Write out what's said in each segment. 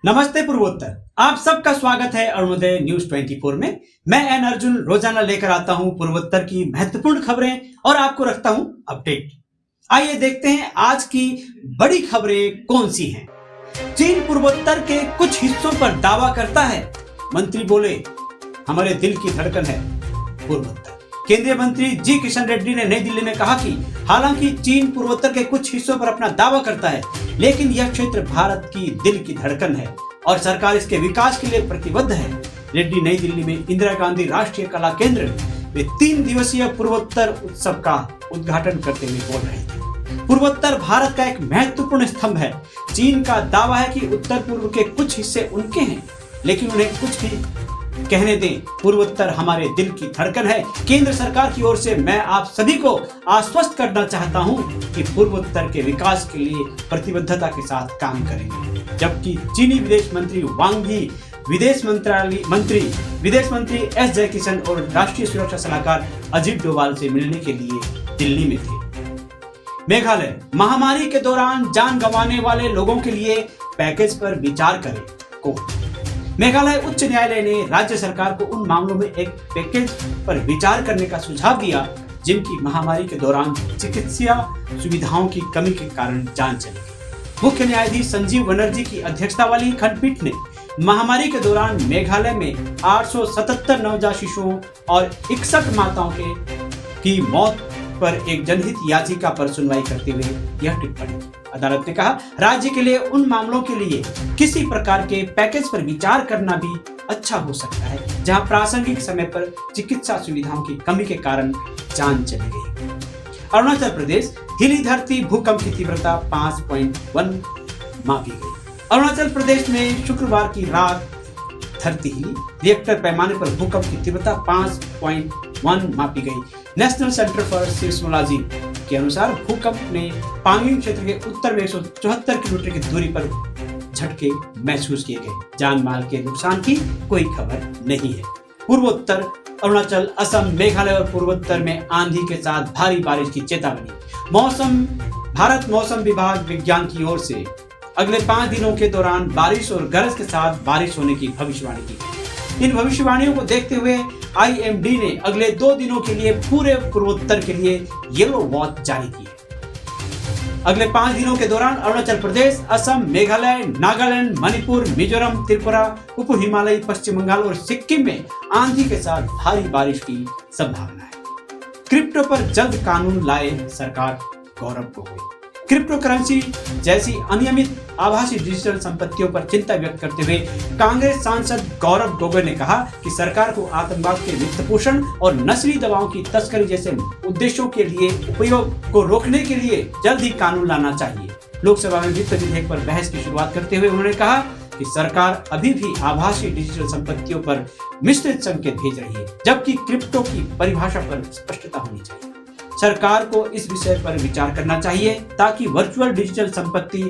नमस्ते पूर्वोत्तर, आप सबका स्वागत है अरुणोदय न्यूज 24 में। मैं एन अर्जुन रोजाना लेकर आता हूं पूर्वोत्तर की महत्वपूर्ण खबरें और आपको रखता हूं अपडेट। आइए देखते हैं आज की बड़ी खबरें कौन सी हैं। चीन पूर्वोत्तर के कुछ हिस्सों पर दावा करता है, मंत्री बोले हमारे दिल की धड़कन है पूर्वोत्तर। केंद्रीय मंत्री जी किशन रेड्डी ने नई दिल्ली में कहा कि हालांकि चीन पूर्वोत्तर के कुछ हिस्सों पर अपना दावा करता है, लेकिन यह क्षेत्र भारत की दिल की धड़कन है और सरकार इसके विकास के लिए प्रतिबद्ध है। रेड्डी नई दिल्ली में इंदिरा गांधी राष्ट्रीय कला केंद्र में 3 दिवसीय पूर्वोत्तर उत्सव का उद्घाटन करते हुए बोल रहे थे। पूर्वोत्तर भारत का एक महत्वपूर्ण स्तंभ है। चीन का दावा है कि उत्तर पूर्व के कुछ हिस्से उनके हैं, लेकिन उन्हें कुछ भी कहने दें, पूर्वोत्तर हमारे दिल की धड़कन है। केंद्र सरकार की ओर से मैं आप सभी को आश्वस्त करना चाहता हूं कि पूर्वोत्तर के विकास के लिए प्रतिबद्धता के साथ काम करेंगे। जबकि चीनी विदेश मंत्री वांग यी, विदेश मंत्री एस जयकिशन और राष्ट्रीय सुरक्षा सलाहकार अजीत डोभाल से मिलने के लिए दिल्ली में थे। मेघालय महामारी के दौरान जान गंवाने वाले लोगों के लिए पैकेज पर विचार करें कोर्ट। मेघालय उच्च न्यायालय ने राज्य सरकार को उन मामलों में एक पैकेज पर विचार करने का सुझाव दिया जिनकी महामारी के दौरान चिकित्सा सुविधाओं की कमी के कारण जान चली गई। मुख्य न्यायाधीश संजीव बनर्जी की अध्यक्षता वाली खंडपीठ ने महामारी के दौरान मेघालय में 877 नवजात शिशुओं और 61 माताओं की मौत पर एक जनहित याचिका पर सुनवाई करते हुए यह टिप्पणी की। अदालत ने कहा, राज्य के लिए उन मामलों के लिए किसी प्रकार के पैकेज पर विचार करना भी अच्छा हो सकता है जहां प्रासंगिक समय पर चिकित्सा सुविधाओं की कमी के कारण जान चली गई। अरुणाचल प्रदेश हिली धरती, भूकंप की तीव्रता 5.1 मापी गई। अरुणाचल प्रदेश में शुक्रवार की रात धरती हिली। रिएक्टर पैमाने पर भूकंप की तीव्रता 5.1 मापी गई। नेशनल सेंटर फॉर सिस्मोलॉजी के अनुसार भूकंप ने पांगिंग क्षेत्र के उत्तर में 174 किलोमीटर की दूरी पर झटके महसूस किए गए। जान माल के नुकसान की कोई खबर नहीं है। पूर्वोत्तर अरुणाचल, असम, मेघालय और पूर्वोत्तर में आंधी के साथ भारी बारिश की चेतावनी। भारत मौसम विभाग विज्ञान की ओर से अगले 5 दिनों के दौरान बारिश और गरज के साथ बारिश होने की भविष्यवाणी की गई। इन भविष्यवाणियों को देखते हुए IMD ने अगले 2 दिनों के लिए पूरे पूर्वोत्तर के लिए येलो वॉच जारी की है। अगले 5 दिनों के दौरान अरुणाचल प्रदेश, असम, मेघालय, नागालैंड, मणिपुर, मिजोरम, त्रिपुरा, उप हिमालयी पश्चिम बंगाल और सिक्किम में आंधी के साथ भारी बारिश की संभावना है। क्रिप्टो पर जल्द कानून लाए सरकार, गौरव गोगोई। क्रिप्टो करेंसी जैसी अनियमित आभासी डिजिटल संपत्तियों पर चिंता व्यक्त करते हुए कांग्रेस सांसद गौरव गोगोई ने कहा कि सरकार को आतंकवाद के वित्त पोषण और नस्ली दवाओं की तस्करी जैसे उद्देश्यों के लिए उपयोग को रोकने के लिए जल्द ही कानून लाना चाहिए। लोकसभा में वित्त विधेयक पर बहस की शुरुआत करते हुए उन्होंने कहा कि सरकार अभी भी आभासी डिजिटल संपत्तियों पर मिश्रित संकेत भेज रही है, जबकि क्रिप्टो की परिभाषा पर स्पष्टता होनी चाहिए। सरकार को इस विषय पर विचार करना चाहिए ताकि वर्चुअल डिजिटल संपत्ति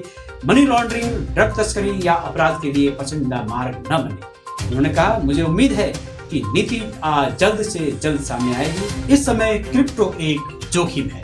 मनी लॉन्ड्रिंग, ड्रग तस्करी या अपराध के लिए पसंदीदा मार्ग न बने। उन्होंने कहा, मुझे उम्मीद है कि नीति जल्द से जल्द सामने आएगी। इस समय क्रिप्टो एक जोखिम है।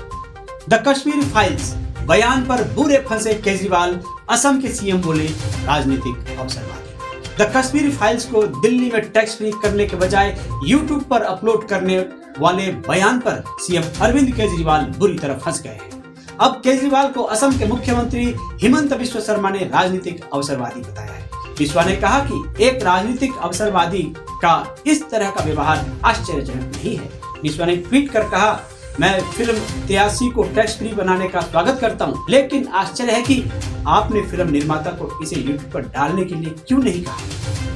द कश्मीर फाइल्स बयान पर बुरे फंसे केजरीवाल, असम के सीएम बोले राजनीतिक अवसरवादी। द कश्मीर फाइल्स को दिल्ली में टैक्स फ्री करने के बजाय यूट्यूब पर अपलोड करने वाले बयान पर सीएम अरविंद केजरीवाल बुरी तरह फंस गए हैं। अब केजरीवाल को असम के मुख्यमंत्री हिमंत बिस्वा शर्मा ने राजनीतिक अवसरवादी बताया है। बिस्वा ने कहा कि एक राजनीतिक अवसरवादी का इस तरह का व्यवहार आश्चर्यजनक नहीं है। बिस्वा ने ट्वीट कर कहा, मैं फिल्म 83 को टैक्स फ्री बनाने का स्वागत करता हूं, लेकिन आश्चर्य है कि आपने फिल्म निर्माता को इसे यूट्यूब पर डालने के लिए क्यों नहीं कहा।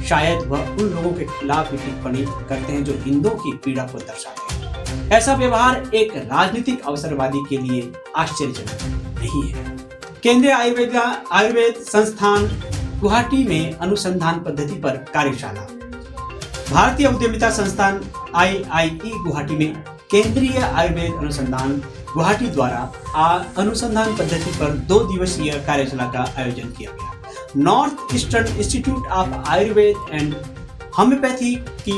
शायद वह उन लोगों के खिलाफ टिप्पणी करते हैं जो हिंदुओं की पीड़ा को दर्शाते हैं। ऐसा व्यवहार एक राजनीतिक अवसरवादी के लिए आश्चर्यजनक नहीं है। केंद्रीय आयुर्वेद संस्थान गुवाहाटी में अनुसंधान पद्धति पर कार्यशाला। भारतीय उद्यमिता संस्थान IIE गुवाहाटी में केंद्रीय आयुर्वेद अनुसंधान गुवाहाटी द्वारा अनुसंधान पद्धति पर 2 दिवसीय कार्यशाला का आयोजन किया गया। North eastern institute of Ayurveda and homeopathy की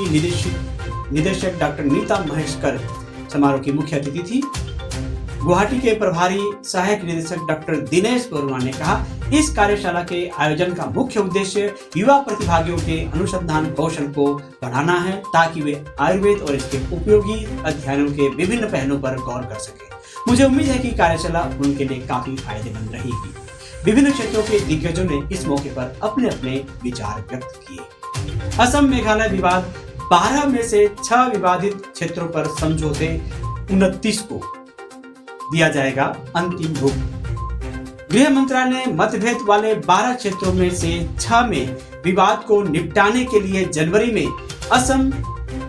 निदेशक डॉक्टर नीता महेश्कर समारोह की मुख्य अतिथि थी। गुवाहाटी के प्रभारी सहायक निदेशक डॉक्टर दिनेश वर्मा ने कहा, इस कार्यशाला के आयोजन का मुख्य उद्देश्य युवा प्रतिभागियों के अनुसंधान कौशल को बढ़ाना है ताकि वे आयुर्वेद और इसके उपयोगी अध्ययनों के विभिन्न पहलुओं पर गौर कर सके। मुझे उम्मीद है कि कार्यशाला उनके लिए काफी फायदेमंद रहेगी। विभिन्न क्षेत्रों के दिग्गजों ने इस मौके पर अपने अपने विचार व्यक्त किए। असम मेघालय विवाद 12 में से 6 विवादित क्षेत्रों पर समझौते 29 को दिया जाएगा अंतिम रूप। गृह मंत्रालय ने मतभेद वाले 12 क्षेत्रों में से 6 में विवाद को निपटाने के लिए जनवरी में असम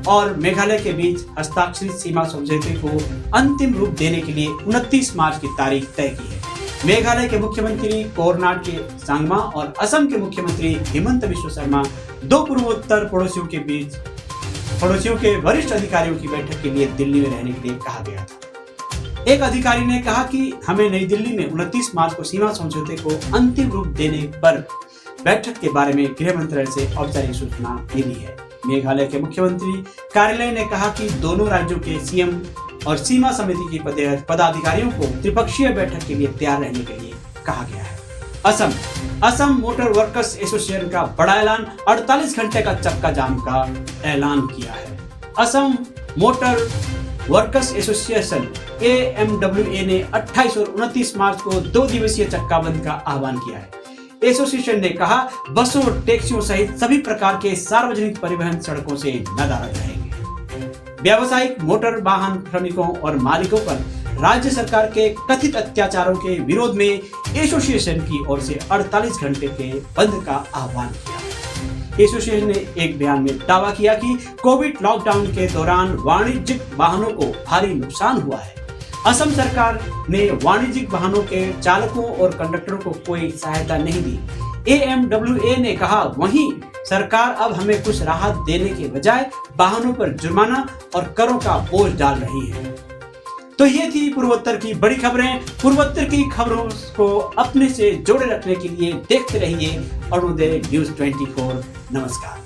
और मेघालय के बीच हस्ताक्षरित सीमा समझौते को अंतिम रूप देने के लिए 29 मार्च की तारीख तय की है। मेघालय के मुख्यमंत्री कोरनाड के सांगमा और असम के मुख्यमंत्री हिमंत बिस्वा शर्मा दो पूर्वोत्तर पड़ोसियों के वरिष्ठ अधिकारियों की बैठक के लिए दिल्ली में रहने के लिए कहा गया था। एक अधिकारी ने कहा कि हमें नई दिल्ली में 29 मार्च को सीमा समझौते को अंतिम रूप देने पर बैठक के बारे में गृह मंत्रालय से औपचारिक सूचना मिली है। मेघालय के मुख्यमंत्री कार्यालय ने कहा कि दोनों राज्यों के सीएम और सीमा समिति के पदाधिकारियों को त्रिपक्षीय बैठक के लिए तैयार रहने के लिए कहा गया है। असम मोटर वर्कर्स एसोसिएशन का बड़ा ऐलान, 48 घंटे का चक्का जाम का ऐलान किया है। Assam motor workers association AMWA ने 28 और 29 मार्च को 2 दिवसीय चक्का बंद का आह्वान किया है। एसोसिएशन ने कहा, बसों और टैक्सियों सहित सभी प्रकार के सार्वजनिक परिवहन सड़कों से नदारद रहेंगे। व्यावसायिक मोटर वाहन श्रमिकों और मालिकों पर राज्य सरकार के कथित अत्याचारों के विरोध में एसोसिएशन की ओर से 48 घंटे के बंद का आह्वान किया। एसोसिएशन ने एक बयान में दावा किया कि कोविड लॉकडाउन के दौरान वाणिज्यिक वाहनों को भारी नुकसान हुआ है। असम सरकार ने वाणिज्यिक वाहनों के चालकों और कंडक्टरों को कोई सहायता नहीं दी। AMWA ने कहा, वहीं सरकार अब हमें कुछ राहत देने के बजाय वाहनों पर जुर्माना और करों का बोझ डाल रही है। तो ये थी पूर्वोत्तर की बड़ी खबरें। पूर्वोत्तर की खबरों को अपने से जोड़े रखने के लिए देखते रहिए अरुणोदय न्यूज़ 24। नमस्कार।